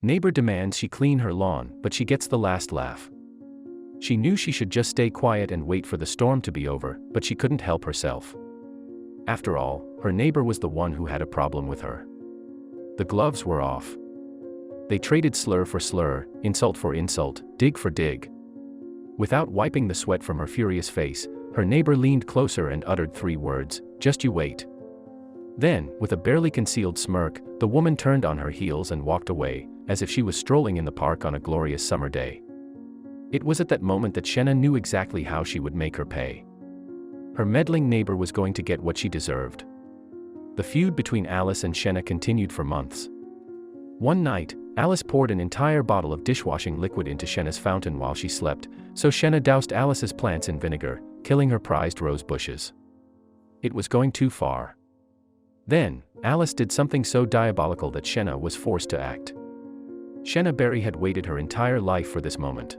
Neighbor demands she clean her lawn, but she gets the last laugh. She knew she should just stay quiet and wait for the storm to be over, but she couldn't help herself. After all, her neighbor was the one who had a problem with her. The gloves were off. They traded slur for slur, insult for insult, dig for dig. Without wiping the sweat from her furious face, her neighbor leaned closer and uttered 3 words, "Just you wait." Then, with a barely concealed smirk, the woman turned on her heels and walked away, as if she was strolling in the park on a glorious summer day. It was at that moment that Shenna knew exactly how she would make her pay. Her meddling neighbor was going to get what she deserved. The feud between Alice and Shenna continued for months. One night, Alice poured an entire bottle of dishwashing liquid into Shenna's fountain while she slept, so Shenna doused Alice's plants in vinegar, killing her prized rose bushes. It was going too far. Then, Alice did something so diabolical that Shenna was forced to act. Shenna Berry had waited her entire life for this moment.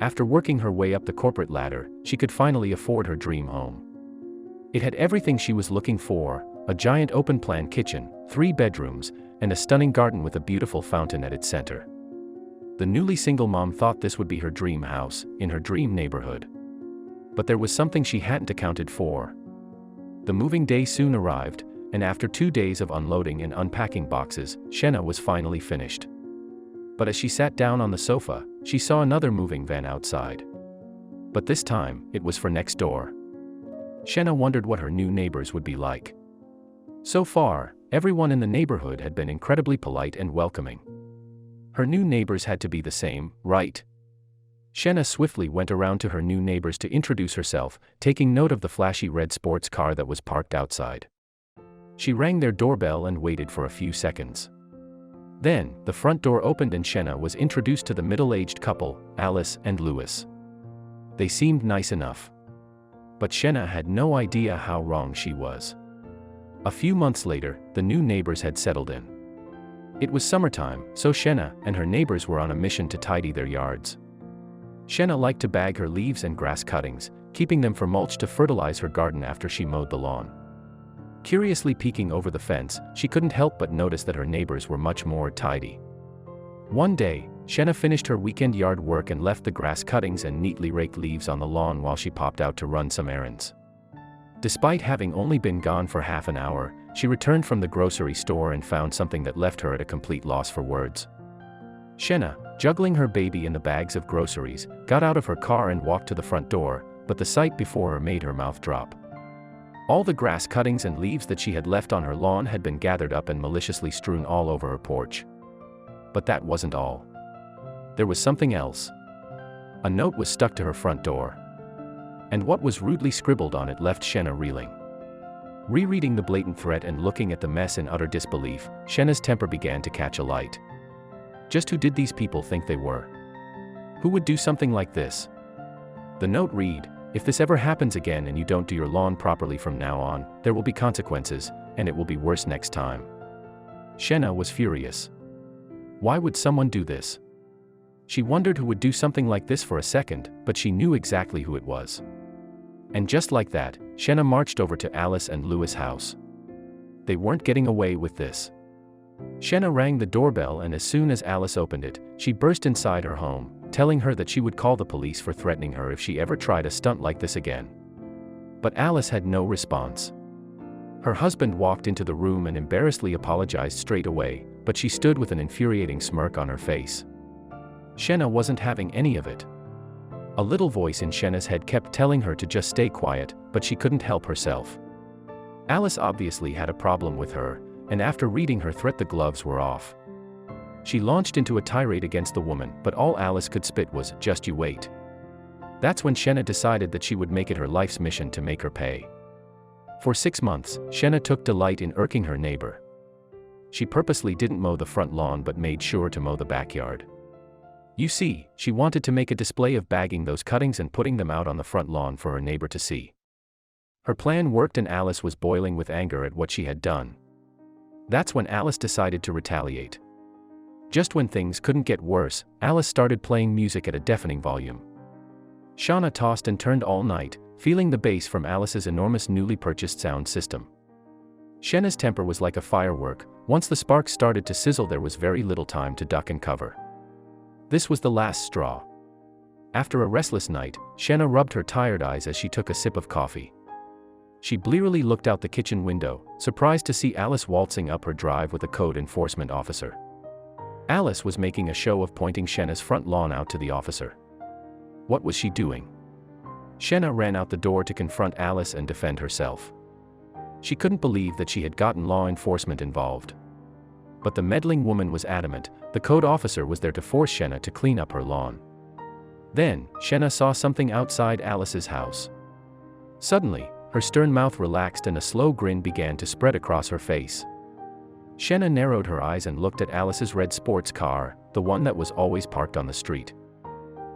After working her way up the corporate ladder, she could finally afford her dream home. It had everything she was looking for: a giant open-plan kitchen, 3 bedrooms, and a stunning garden with a beautiful fountain at its center. The newly single mom thought this would be her dream house, in her dream neighborhood. But there was something she hadn't accounted for. The moving day soon arrived, and after 2 days of unloading and unpacking boxes, Shenna was finally finished. But as she sat down on the sofa, she saw another moving van outside. But this time, it was for next door. Shenna wondered what her new neighbors would be like. So far, everyone in the neighborhood had been incredibly polite and welcoming. Her new neighbors had to be the same, right? Shenna swiftly went around to her new neighbors to introduce herself, taking note of the flashy red sports car that was parked outside. She rang their doorbell and waited for a few seconds. Then, the front door opened and Shenna was introduced to the middle-aged couple, Alice and Louis. They seemed nice enough. But Shenna had no idea how wrong she was. A few months later, the new neighbors had settled in. It was summertime, so Shenna and her neighbors were on a mission to tidy their yards. Shenna liked to bag her leaves and grass cuttings, keeping them for mulch to fertilize her garden after she mowed the lawn. Curiously peeking over the fence, she couldn't help but notice that her neighbors were much more tidy. One day, Shenna finished her weekend yard work and left the grass cuttings and neatly raked leaves on the lawn while she popped out to run some errands. Despite having only been gone for half an hour, she returned from the grocery store and found something that left her at a complete loss for words. Shenna, juggling her baby in the bags of groceries, got out of her car and walked to the front door, but the sight before her made her mouth drop. All the grass cuttings and leaves that she had left on her lawn had been gathered up and maliciously strewn all over her porch. But that wasn't all. There was something else. A note was stuck to her front door. And what was rudely scribbled on it left Shenna reeling. Rereading the blatant threat and looking at the mess in utter disbelief, Shenna's temper began to catch a light. Just who did these people think they were? Who would do something like this? The note read, "If this ever happens again and you don't do your lawn properly from now on, there will be consequences, and it will be worse next time." Shenna was furious. Why would someone do this? She wondered who would do something like this for a second, but she knew exactly who it was. And just like that, Shenna marched over to Alice and Louis' house. They weren't getting away with this. Shenna rang the doorbell, and as soon as Alice opened it, she burst inside her home, telling her that she would call the police for threatening her if she ever tried a stunt like this again. But Alice had no response. Her husband walked into the room and embarrassedly apologized straight away, but she stood with an infuriating smirk on her face. Shenna wasn't having any of it. A little voice in Shenna's head kept telling her to just stay quiet, but she couldn't help herself. Alice obviously had a problem with her, and after reading her threat, the gloves were off. She launched into a tirade against the woman, but all Alice could spit was, "Just you wait." That's when Shenna decided that she would make it her life's mission to make her pay. For 6 months, Shenna took delight in irking her neighbor. She purposely didn't mow the front lawn but made sure to mow the backyard. You see, she wanted to make a display of bagging those cuttings and putting them out on the front lawn for her neighbor to see. Her plan worked, and Alice was boiling with anger at what she had done. That's when Alice decided to retaliate. Just when things couldn't get worse, Alice started playing music at a deafening volume. Shenna tossed and turned all night, feeling the bass from Alice's enormous newly purchased sound system. Shenna's temper was like a firework. Once the sparks started to sizzle, there was very little time to duck and cover. This was the last straw. After a restless night, Shenna rubbed her tired eyes as she took a sip of coffee. She blearily looked out the kitchen window, surprised to see Alice waltzing up her drive with a code enforcement officer. Alice was making a show of pointing Shenna's front lawn out to the officer. What was she doing? Shenna ran out the door to confront Alice and defend herself. She couldn't believe that she had gotten law enforcement involved. But the meddling woman was adamant. The code officer was there to force Shenna to clean up her lawn. Then, Shenna saw something outside Alice's house. Suddenly, her stern mouth relaxed and a slow grin began to spread across her face. Shenna narrowed her eyes and looked at Alice's red sports car, the one that was always parked on the street.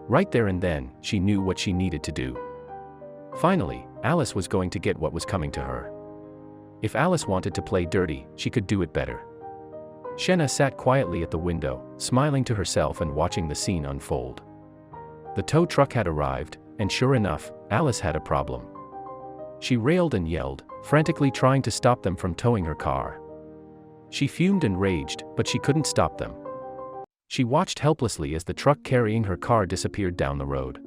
Right there and then, she knew what she needed to do. Finally, Alice was going to get what was coming to her. If Alice wanted to play dirty, she could do it better. Shenna sat quietly at the window, smiling to herself and watching the scene unfold. The tow truck had arrived, and sure enough, Alice had a problem. She railed and yelled, frantically trying to stop them from towing her car. She fumed and raged, but she couldn't stop them. She watched helplessly as the truck carrying her car disappeared down the road.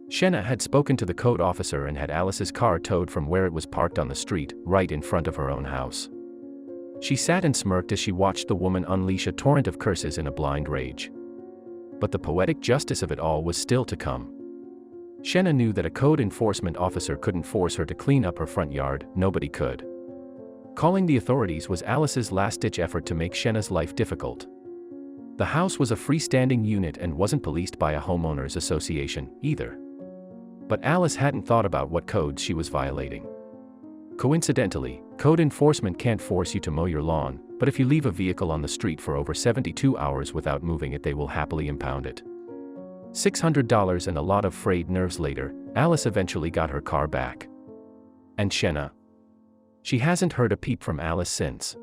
Shenna had spoken to the code officer and had Alice's car towed from where it was parked on the street, right in front of her own house. She sat and smirked as she watched the woman unleash a torrent of curses in a blind rage. But the poetic justice of it all was still to come. Shenna knew that a code enforcement officer couldn't force her to clean up her front yard. Nobody could. Calling the authorities was Alice's last-ditch effort to make Shenna's life difficult. The house was a freestanding unit and wasn't policed by a homeowners association, either. But Alice hadn't thought about what codes she was violating. Coincidentally, code enforcement can't force you to mow your lawn, but if you leave a vehicle on the street for over 72 hours without moving it, they will happily impound it. $600 and a lot of frayed nerves later, Alice eventually got her car back. And Shenna? She hasn't heard a peep from Alice since.